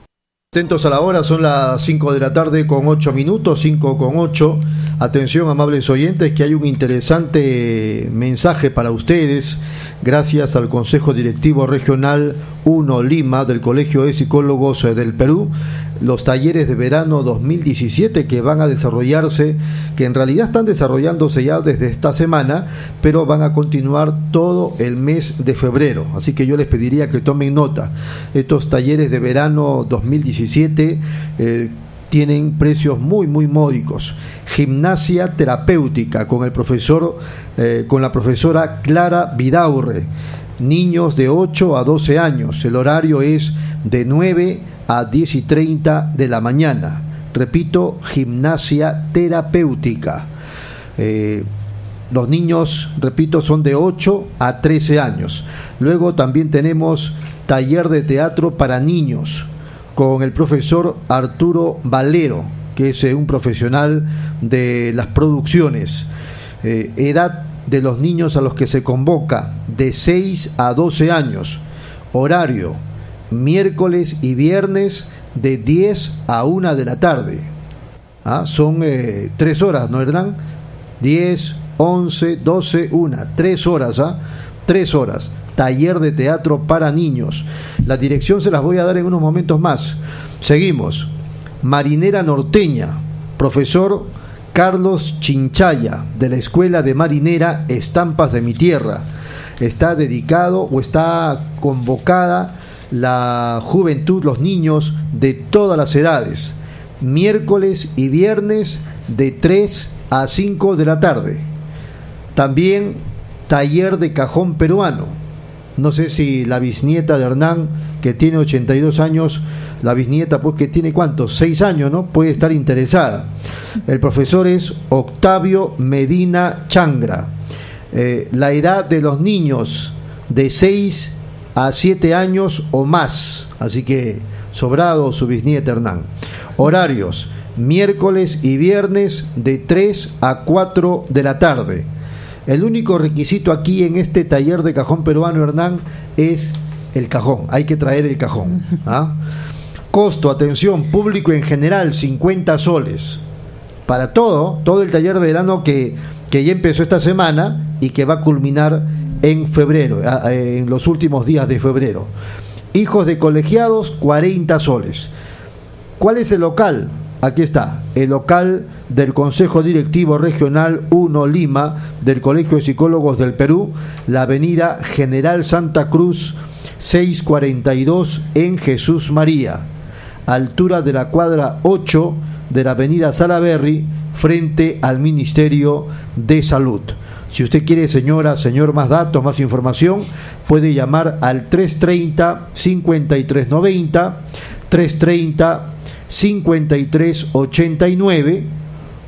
Speaker 4: Atentos a la hora, son las 5 de la tarde con 8 minutos, 5 con 8. Atención, amables oyentes, que hay un interesante mensaje para ustedes, gracias al Consejo Directivo Regional 1 Lima del Colegio de Psicólogos del Perú, los talleres de verano 2017 que van a desarrollarse, que en realidad están desarrollándose ya desde esta semana, pero van a continuar todo el mes de febrero. Así que yo les pediría que tomen nota. Estos talleres de verano 2017 tienen precios muy módicos. Gimnasia terapéutica con con la profesora Clara Vidaurre. Niños de 8 a 12 años. El horario es de 9 a 10:30 de la mañana. Repito, gimnasia terapéutica. Los niños, repito, son de 8 a 13 años. Luego también tenemos taller de teatro para niños con el profesor Arturo Valero, que es un profesional de las producciones. Edad de los niños a los que se convoca de 6 a 12 años. Horario miércoles y viernes de 10 a 1 de la tarde. Son 3 horas, ¿no, Hernán? 10, 11, 12, 1, 3 horas, 3 horas. Taller de teatro para niños. La dirección se las voy a dar en unos momentos más. Seguimos. Marinera norteña, profesor Carlos Chinchaya, de la Escuela de Marinera Estampas de mi Tierra. Está dedicado o está convocada la juventud, los niños de todas las edades, miércoles y viernes de 3 a 5 de la tarde. También taller de cajón peruano. No sé si la bisnieta de Hernán, que tiene 82 años, la bisnieta, pues que tiene ¿cuántos? 6 años, ¿no? Puede estar interesada. El profesor es Octavio Medina Changra. La edad de los niños de 6 a 7 años o más, así que sobrado su bisnieta Hernán. Horarios: miércoles y viernes de 3 a 4 de la tarde. El único requisito aquí en este taller de cajón peruano, Hernán, es el cajón. Hay que traer el cajón, ¿ah? Costo, atención, público en general, 50 soles. Para todo el taller de verano que ya empezó esta semana y que va a culminar en febrero, en los últimos días de febrero. Hijos de colegiados, 40 soles. ¿Cuál es el local? Aquí está, el local del Consejo Directivo Regional 1 Lima, del Colegio de Psicólogos del Perú, la avenida General Santa Cruz 642 en Jesús María, altura de la cuadra 8 de la avenida Salaberry, frente al Ministerio de Salud. Si usted quiere, señora, señor, más datos, más información, puede llamar al 330-5390, 330-5389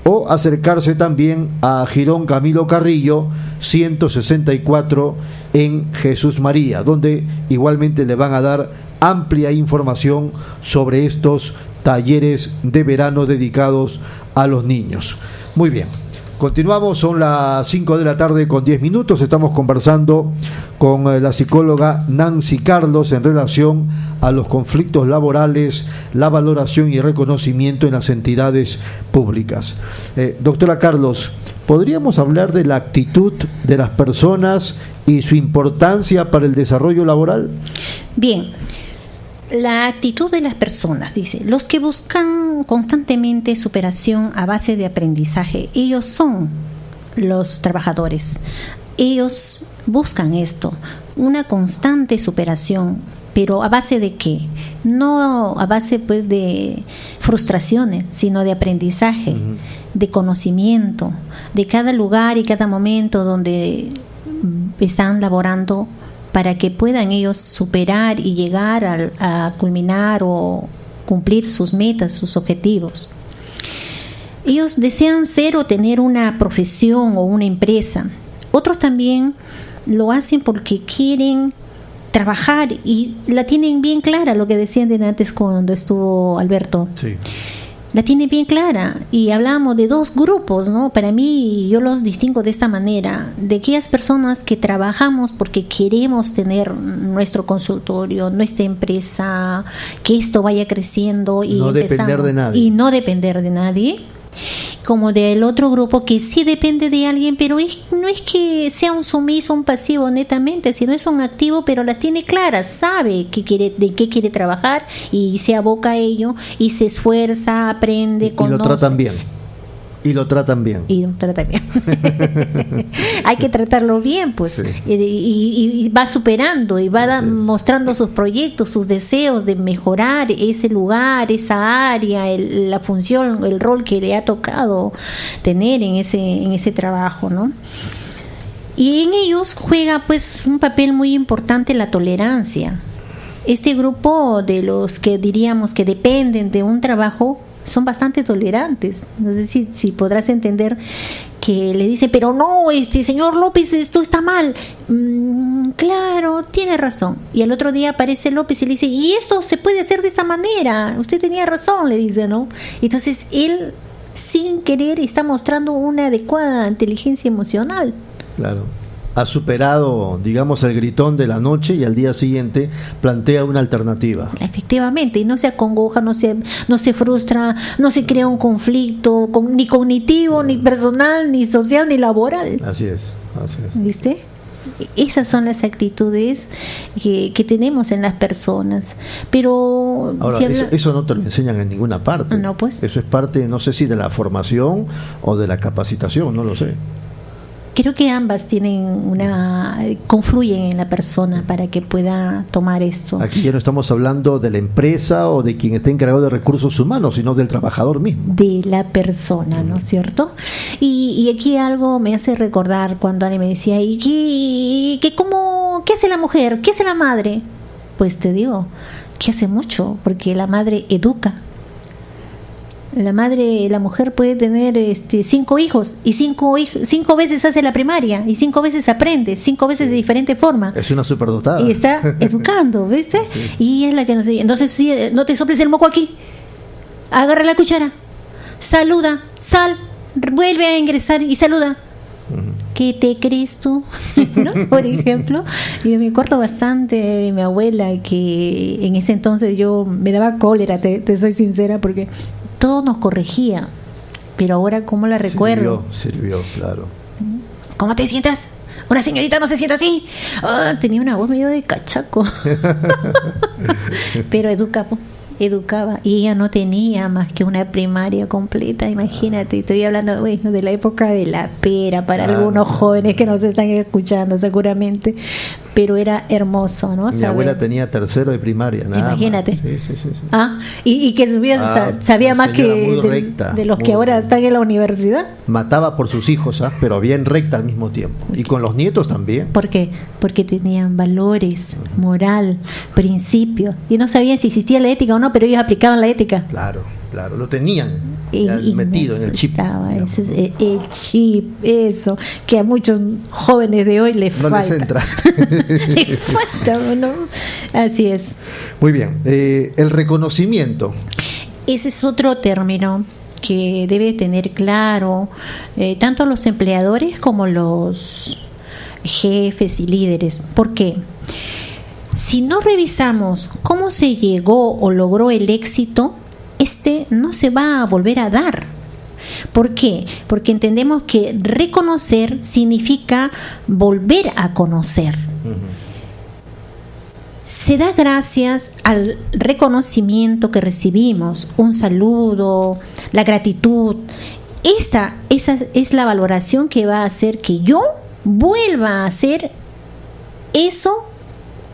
Speaker 4: o acercarse también a Girón Camilo Carrillo 164 en Jesús María, donde igualmente le van a dar amplia información sobre estos talleres de verano dedicados a los niños. Muy bien. Continuamos, son las 5 de la tarde con 10 minutos. Estamos conversando con la psicóloga Nancy Carlos en relación a los conflictos laborales, la valoración y reconocimiento en las entidades públicas. Doctora Carlos, ¿podríamos hablar de la actitud de las personas y su importancia para el desarrollo laboral?
Speaker 3: Bien. La actitud de las personas, dice, los que buscan constantemente superación a base de aprendizaje, ellos son los trabajadores. Ellos buscan esto, una constante superación, pero ¿a base de qué? No a base pues de frustraciones, sino de aprendizaje, de conocimiento, de cada lugar y cada momento donde están laborando, para que puedan ellos superar y llegar a culminar o cumplir sus metas, sus objetivos. Ellos desean ser o tener una profesión o una empresa. Otros también lo hacen porque quieren trabajar y la tienen bien clara, lo que decían de antes cuando estuvo Alberto. Sí. La tiene bien clara, y hablamos de dos grupos, ¿no? Para mí, yo los distingo de esta manera: de aquellas personas que trabajamos porque queremos tener nuestro consultorio, nuestra empresa, que esto vaya creciendo y
Speaker 4: no depender de nadie.
Speaker 3: Y no depender de nadie. Como del otro grupo que sí depende de alguien, pero no es que sea un sumiso, un pasivo netamente, sino es un activo, pero las tiene claras, sabe de qué quiere trabajar y se aboca a ello y se esfuerza, aprende, conoce.
Speaker 4: Y lo tratan bien. Y lo tratan bien.
Speaker 3: Hay que tratarlo bien, pues. Sí. Y va superando y va mostrando sus proyectos, sus deseos de mejorar ese lugar, esa área, la función, el rol que le ha tocado tener en ese trabajo, ¿no? Y en ellos juega pues un papel muy importante la tolerancia. Este grupo de los que diríamos que dependen de un trabajo son bastante tolerantes. No sé si podrás entender que le dicen, pero no, señor López, esto está mal. Claro, tiene razón. Y al otro día aparece López y le dice, y esto se puede hacer de esta manera. Usted tenía razón, le dice, ¿no? Entonces él, sin querer, está mostrando una adecuada inteligencia emocional.
Speaker 4: Claro. Ha superado, digamos, el gritón de la noche y al día siguiente plantea una alternativa.
Speaker 3: Efectivamente, y no se acongoja, no se frustra, no se crea un conflicto ni cognitivo, ni personal, ni social, ni laboral.
Speaker 4: Así es.
Speaker 3: ¿Viste? Esas son las actitudes que tenemos en las personas. Pero
Speaker 4: ahora, eso no te lo enseñan en ninguna parte.
Speaker 3: No, pues.
Speaker 4: Eso es parte, no sé si de la formación o de la capacitación, no lo sé.
Speaker 3: creo que ambas confluyen en la persona para que pueda tomar esto.
Speaker 4: Aquí ya no estamos hablando de la empresa o de quien está encargado de recursos humanos, sino del trabajador mismo.
Speaker 3: De la persona, ¿no es cierto? Y aquí algo me hace recordar cuando Ale me decía, ¿qué hace la mujer? ¿Qué hace la madre? Pues te digo, que hace mucho, porque la madre educa. La mujer puede tener 5 hijos y 5 veces hace la primaria y 5 veces aprende, 5 veces de diferente forma.
Speaker 4: Es una superdotada.
Speaker 3: Y está educando, ¿viste? Sí. Y es la que nos dice. Entonces, sí, no te soples el moco aquí. Agarra la cuchara, saluda, vuelve a ingresar y saluda. ¿Qué te crees tú? ¿No? Por ejemplo, yo me acuerdo bastante de mi abuela, que en ese entonces yo me daba cólera, te soy sincera, porque todo nos corregía, pero ahora cómo la recuerdo.
Speaker 4: Sirvió, claro.
Speaker 3: ¿Cómo te sientas? Una señorita no se sienta así. Tenía una voz medio de cachaco. Pero educaba, y ella no tenía más que una primaria completa. Imagínate, estoy hablando de la época de la pera para algunos jóvenes que nos están escuchando seguramente, pero era hermoso, ¿no?
Speaker 4: Mi abuela tenía tercero de primaria, nada
Speaker 3: imagínate.
Speaker 4: Más.
Speaker 3: Sí. Y que sabía más que de los que ahora están en la universidad.
Speaker 4: Mataba por sus hijos, pero bien recta al mismo tiempo, y con los nietos también.
Speaker 3: ¿Por qué? Porque tenían valores, moral, principios, y no sabían si existía la ética o no, pero ellos aplicaban la ética.
Speaker 4: Claro, lo tenían metido en el chip.
Speaker 3: Ese es el chip, eso, que a muchos jóvenes de hoy les falta.
Speaker 4: Les entra.
Speaker 3: Les falta, ¿no? Así es.
Speaker 4: Muy bien, el reconocimiento.
Speaker 3: Ese es otro término que debe tener claro tanto los empleadores como los jefes y líderes. ¿Por qué? Si no revisamos cómo se llegó o logró el éxito, no se va a volver a dar. ¿Por qué? Porque entendemos que reconocer significa volver a conocer. Se da gracias al reconocimiento que recibimos, un saludo, la gratitud. Esa es la valoración que va a hacer que yo vuelva a hacer eso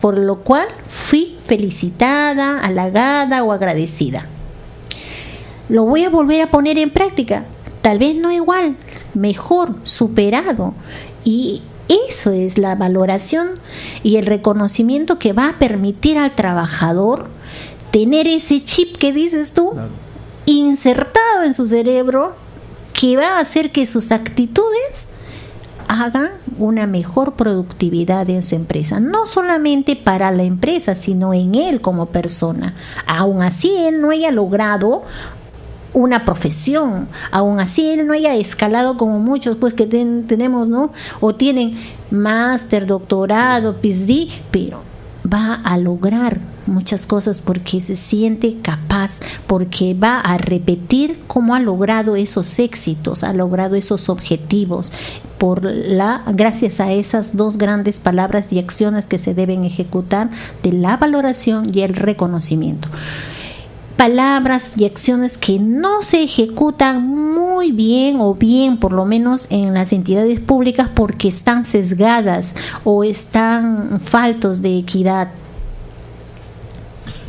Speaker 3: por lo cual fui felicitada, halagada o agradecida. Lo voy a volver a poner en práctica, tal vez no igual, mejor, superado. Y eso es la valoración y el reconocimiento que va a permitir al trabajador tener ese chip que dices tú, insertado en su cerebro, que va a hacer que sus actitudes hagan una mejor productividad en su empresa, no solamente para la empresa, sino en él como persona. Aún así él no haya logrado una profesión, aún así él no haya escalado como muchos pues que tenemos, ¿no? O tienen máster, doctorado, PhD, pero va a lograr muchas cosas porque se siente capaz, porque va a repetir cómo ha logrado esos éxitos, ha logrado esos objetivos, gracias a esas dos grandes palabras y acciones que se deben ejecutar, de la valoración y el reconocimiento. Palabras y acciones que no se ejecutan muy bien, o bien por lo menos en las entidades públicas, porque están sesgadas o están faltos de equidad.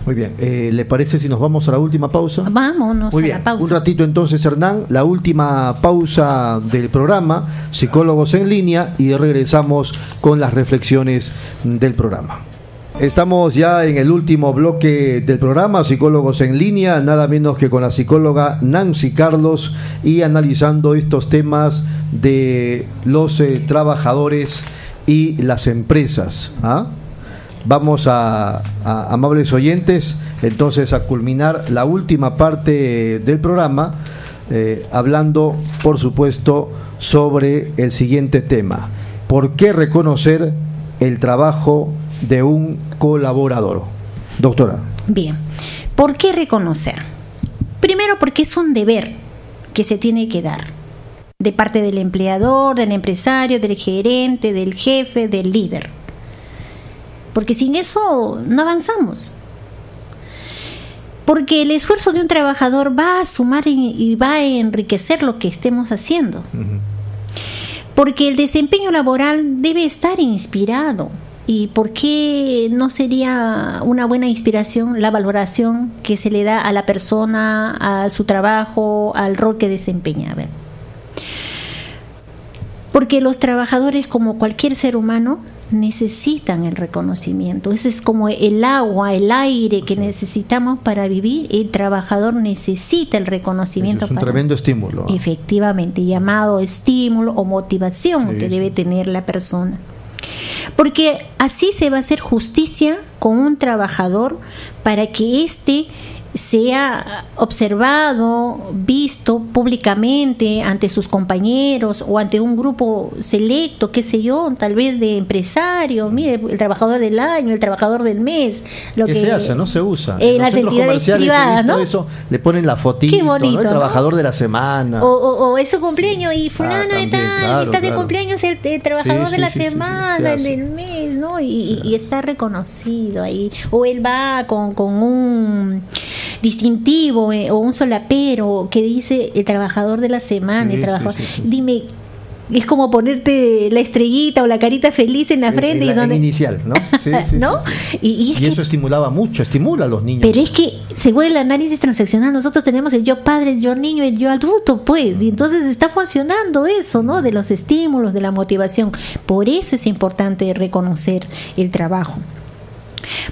Speaker 4: Muy bien, ¿le parece si nos vamos a la última pausa?
Speaker 3: Vámonos.
Speaker 4: Muy bien,
Speaker 3: a la pausa.
Speaker 4: Un ratito entonces, Hernán, la última pausa del programa, Psicólogos en Línea, y regresamos con las reflexiones del programa. Estamos ya en el último bloque del programa, Psicólogos en Línea, nada menos que con la psicóloga Nancy Carlos, y analizando estos temas de los trabajadores y las empresas. Vamos a amables oyentes, entonces a culminar la última parte del programa, hablando, por supuesto, sobre el siguiente tema: ¿por qué reconocer el trabajo de un colaborador? Doctora.
Speaker 3: Bien, ¿por qué reconocer? Primero, porque es un deber que se tiene que dar de parte del empleador, del empresario, del gerente, del jefe, del líder. Porque sin eso no avanzamos. Porque el esfuerzo de un trabajador va a sumar y va a enriquecer lo que estemos haciendo. Porque el desempeño laboral debe estar inspirado. ¿Y por qué no sería una buena inspiración la valoración que se le da a la persona, a su trabajo, al rol que desempeña? A ver. Porque los trabajadores, como cualquier ser humano, necesitan el reconocimiento. Ese es como el agua, el aire que necesitamos para vivir. El trabajador necesita el reconocimiento.
Speaker 4: Es un tremendo estímulo.
Speaker 3: Efectivamente, llamado estímulo o motivación que debe tener la persona. Porque así se va a hacer justicia con un trabajador para que éste sea observado, visto públicamente ante sus compañeros o ante un grupo selecto, qué sé yo, tal vez de empresarios, mire, el trabajador del año, el trabajador del mes, lo que
Speaker 4: se hace, no se usa.
Speaker 3: En las entidades privadas, ¿no?
Speaker 4: Eso, le ponen la fotito,
Speaker 3: qué bonito,
Speaker 4: ¿no? El trabajador
Speaker 3: ¿no?
Speaker 4: de la semana.
Speaker 3: O es su cumpleaños y fulano de tal,
Speaker 4: claro,
Speaker 3: está de cumpleaños el trabajador de la semana, el del mes, ¿no? Y está reconocido ahí. O él va con un distintivo o un solapero que dice el trabajador de la semana, el trabajador. Dime, es como ponerte la estrellita o la carita feliz en la frente
Speaker 4: en inicial, ¿no?
Speaker 3: ¿no? Y
Speaker 4: eso estimula a los niños.
Speaker 3: Pero es que según el análisis transaccional nosotros tenemos el yo padre, el yo niño, el yo adulto, pues, y entonces está funcionando eso, ¿no? De los estímulos, de la motivación. Por eso es importante reconocer el trabajo.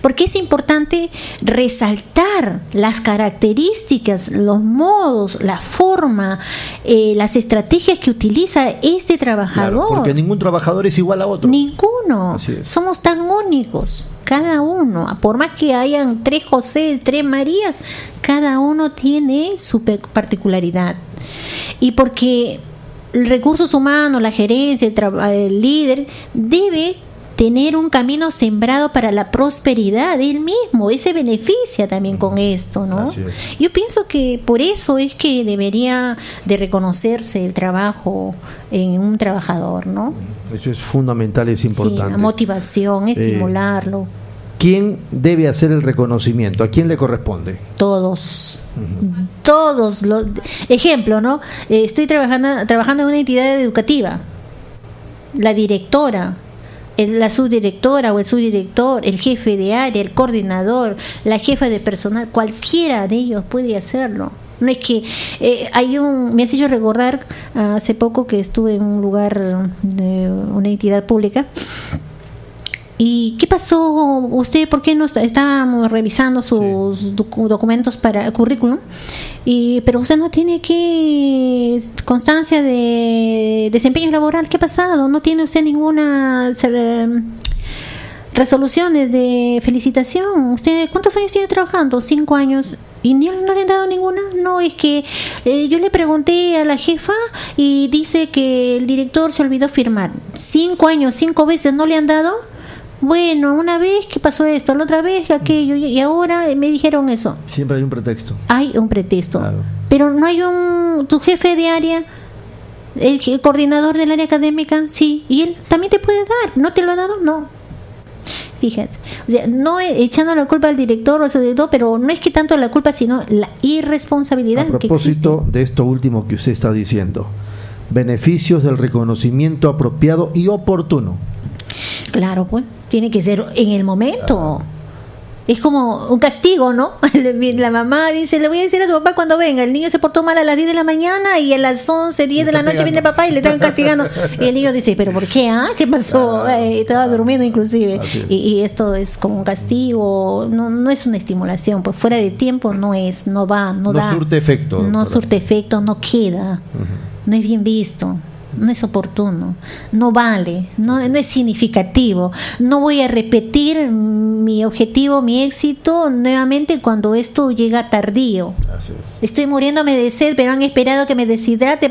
Speaker 3: Porque es importante resaltar las características, los modos, la forma, las estrategias que utiliza este trabajador.
Speaker 4: Claro, porque ningún trabajador es igual a otro.
Speaker 3: Ninguno. Somos tan únicos, cada uno. Por más que hayan 3 José, 3 Marías, cada uno tiene su particularidad. Y porque el recursos humanos, la gerencia, el líder debe tener un camino sembrado para la prosperidad de él mismo, él se beneficia también con esto, ¿no? Yo pienso que por eso es que debería de reconocerse el trabajo en un trabajador, ¿no?
Speaker 4: Eso es fundamental, es importante.
Speaker 3: Sí, la motivación, estimularlo.
Speaker 4: ¿Quién debe hacer el reconocimiento? ¿A quién le corresponde?
Speaker 3: Todos. Todos los ejemplo, ¿no? Estoy trabajando en una entidad educativa. La directora, la subdirectora o el subdirector, el jefe de área, el coordinador, la jefa de personal, cualquiera de ellos puede hacerlo. No es que me has hecho recordar hace poco que estuve en un lugar de una entidad pública. ¿Y qué pasó usted? ¿Por qué no estábamos revisando sus documentos para currículum? Pero usted no tiene constancia de desempeño laboral. ¿Qué ha pasado? ¿No tiene usted ninguna resoluciones de felicitación? ¿Usted cuántos años tiene trabajando? 5 años. ¿Y no le han dado ninguna? No, es que yo le pregunté a la jefa y dice que el director se olvidó firmar. 5 años, 5 veces no le han dado. Bueno, una vez que pasó esto, la otra vez aquello, y ahora me dijeron eso.
Speaker 4: Siempre hay un pretexto.
Speaker 3: Hay un pretexto.
Speaker 4: Claro.
Speaker 3: Pero no hay tu jefe de área, el coordinador del área académica, sí, y él también te puede dar. ¿No te lo ha dado? No. Fíjate, o sea, no echando la culpa al director o eso de todo, pero no es que tanto la culpa, sino la irresponsabilidad.
Speaker 4: A propósito de esto último que usted está diciendo, beneficios del reconocimiento apropiado y oportuno.
Speaker 3: Claro, pues, tiene que ser en el momento. Es como un castigo, ¿no? La mamá dice, le voy a decir a tu papá cuando venga. El niño se portó mal a las 10 de la mañana y a las 11, 10 de la noche viene el papá y le están castigando. Y el niño dice, ¿pero por qué? ¿Qué pasó? Estaba durmiendo inclusive. Y esto es como un castigo, no es una estimulación. Pues fuera de tiempo no va, no da.
Speaker 4: No surte efecto.
Speaker 3: No surte efecto, no queda. No es bien visto. No es oportuno, no vale, no es significativo. No voy a repetir mi objetivo, mi éxito nuevamente cuando esto llega tardío.
Speaker 4: Así es.
Speaker 3: Estoy muriéndome de sed, pero han esperado que me deshidrate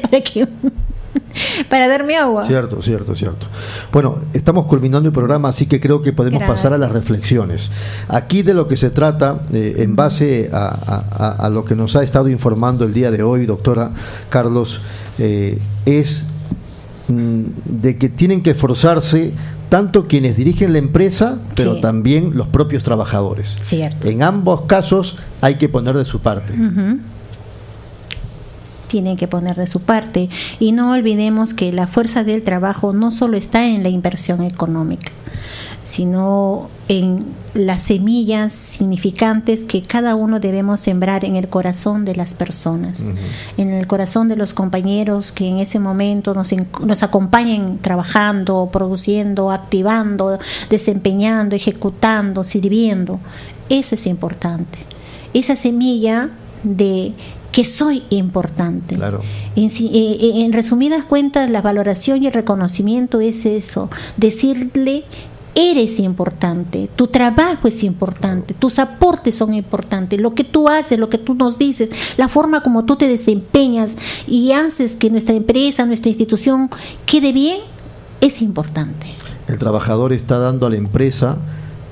Speaker 3: para darme agua.
Speaker 4: Cierto. Bueno, estamos culminando el programa, así que creo que podemos pasar a las reflexiones. Aquí de lo que se trata, en base a lo que nos ha estado informando el día de hoy, doctora Carlos, es de que tienen que esforzarse tanto quienes dirigen la empresa, pero también los propios trabajadores.
Speaker 3: Cierto.
Speaker 4: En ambos casos hay que poner de su parte.
Speaker 3: tienen que poner de su parte. Y no olvidemos que la fuerza del trabajo no solo está en la inversión económica, sino en las semillas significantes que cada uno debemos sembrar en el corazón de las personas, en el corazón de los compañeros que en ese momento nos acompañen trabajando, produciendo, activando, desempeñando, ejecutando, sirviendo. Eso es importante. Esa semilla de que soy importante.
Speaker 4: Claro.
Speaker 3: En resumidas cuentas, la valoración y el reconocimiento es eso, decirle: eres importante, tu trabajo es importante, tus aportes son importantes, lo que tú haces, lo que tú nos dices, la forma como tú te desempeñas y haces que nuestra empresa, nuestra institución quede bien, es importante.
Speaker 4: El trabajador está dando a la empresa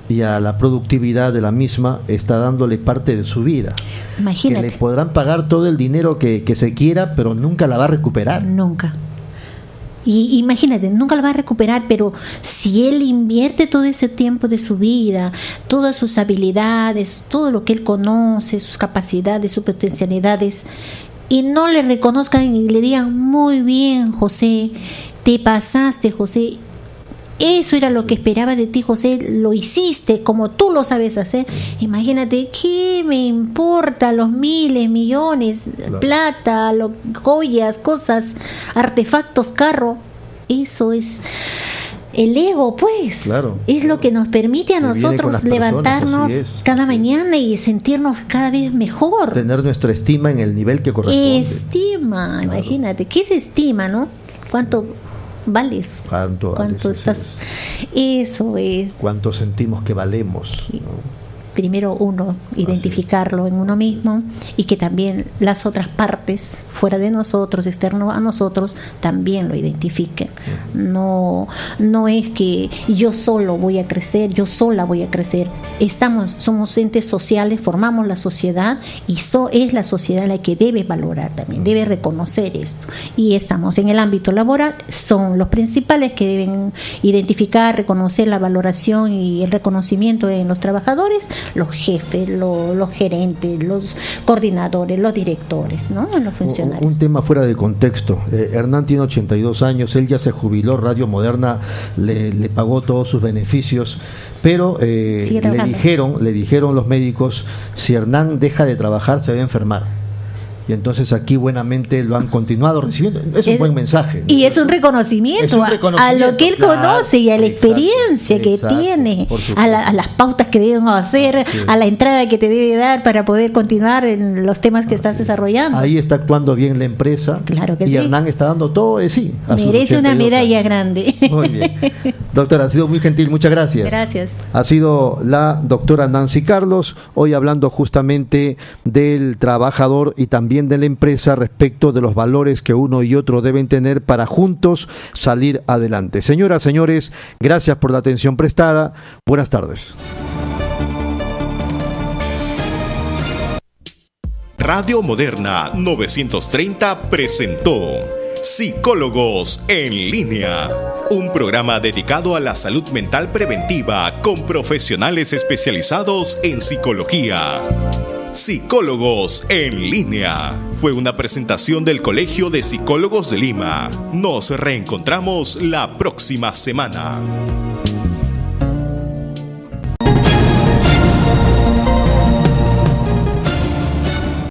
Speaker 4: y a la productividad de la misma, está dándole parte de su vida.
Speaker 3: Imagínate.
Speaker 4: Que le podrán pagar todo el dinero que se quiera, pero nunca la va a recuperar.
Speaker 3: Nunca. Y imagínate, nunca lo va a recuperar, pero si él invierte todo ese tiempo de su vida, todas sus habilidades, todo lo que él conoce, sus capacidades, sus potencialidades, y no le reconozcan y le digan: muy bien, José, te pasaste, José, eso era lo que esperaba de ti, José, lo hiciste como tú lo sabes hacer. Imagínate, ¿qué me importa los miles, millones, claro, plata, joyas, cosas, artefactos, carro? Eso es el ego, pues. Claro, es lo que nos permite a nosotros levantarnos cada mañana y sentirnos cada vez mejor.
Speaker 4: Tener nuestra estima en el nivel que corresponde.
Speaker 3: Estima, claro. Imagínate, ¿qué es estima, no? ¿Cuánto vales? ¿Cuánto estás? Eso es.
Speaker 4: ¿Cuánto sentimos que valemos? ¿No?
Speaker 3: Primero uno, identificarlo en uno mismo, y que también las otras partes fuera de nosotros, externo a nosotros, también lo identifiquen. No es que yo solo voy a crecer, yo sola voy a crecer. Somos entes sociales, formamos la sociedad, y es la sociedad la que debe valorar también, debe reconocer esto. Y estamos en el ámbito laboral, son los principales que deben identificar, reconocer la valoración y el reconocimiento en los trabajadores, los jefes, los gerentes, los coordinadores, los directores, ¿no? Los funcionarios.
Speaker 4: Un tema fuera de contexto. Hernán tiene 82 años, él ya se jubiló, Radio Moderna le pagó todos sus beneficios, pero le dijeron los médicos: si Hernán deja de trabajar se va a enfermar. Y entonces aquí buenamente lo han continuado recibiendo. Es un buen mensaje.
Speaker 3: Y es un reconocimiento, a lo que él conoce y a la experiencia que tiene, a las pautas que debemos hacer, a la entrada que te debe dar para poder continuar en los temas que estás desarrollando.
Speaker 4: Ahí está actuando bien la empresa.
Speaker 3: Claro que
Speaker 4: y
Speaker 3: sí.
Speaker 4: Hernán está dando todo de sí.
Speaker 3: Merece una medalla grande.
Speaker 4: Muy bien. Doctora, ha sido muy gentil. Muchas gracias.
Speaker 3: Gracias.
Speaker 4: Ha sido la doctora Nancy Carlos, hoy hablando justamente del trabajador y también de la empresa respecto de los valores que uno y otro deben tener para juntos salir adelante. Señoras, señores, gracias por la atención prestada. Buenas tardes.
Speaker 1: Radio Moderna 930 presentó Psicólogos en Línea, un programa dedicado a la salud mental preventiva con profesionales especializados en psicología. Psicólogos en Línea fue una presentación del Colegio de Psicólogos de Lima. Nos reencontramos la próxima semana.